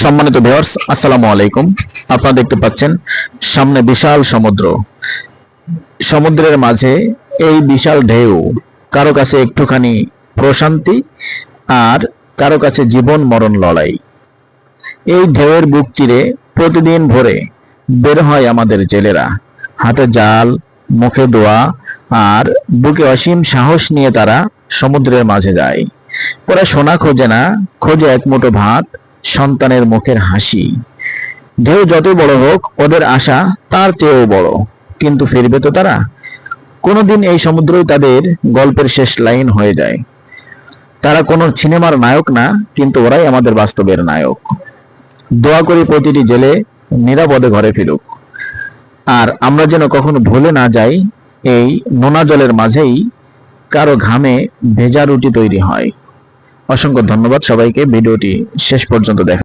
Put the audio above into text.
সম্মানিত ভিউয়ার্স, আসসালামু আলাইকুম। আপনারা দেখতে পাচ্ছেন সামনে বিশাল সমুদ্র। সমুদ্রের মাঝে এই বিশাল ঢেউ, কারো কাছে একটুখানি প্রশান্তি, আর কারো কাছে জীবন মরণ লড়াই। এই ঢেউয়ের বুক চিরে প্রতিদিন ভোরে বের হয় আমাদের জেলেরা। হাতে জাল, মুখে দোয়া, আর বুকে অসীম সাহস নিয়ে তারা সমুদ্রের মাঝে যায়। ওরা সোনা খোঁজে না, খোঁজে এক মুঠো ভাত, সন্তানের মুখের হাসি। ঢেউ যতই বড় হোক, ওদের আশা তার চেয়েও বড়। কিন্তু ফিরবে তো তারা? কোনোদিন এই সমুদ্রই তাদের গল্পের শেষ লাইন হয়ে যায়। তারা কোনো সিনেমার নায়ক না, কিন্তু ওরাই আমাদের বাস্তবের নায়ক। দোয়া করি প্রতিটি জেলে নিরাপদে ঘরে ফিরুক, আর আমরা যেন কখনো ভুলে না যাই এই নোনা জলের মাঝেই কারো ঘামে ভেজা রুটি তৈরি হয়। অসংখ্য ধন্যবাদ সবাইকে ভিডিওটি শেষ পর্যন্ত দেখা।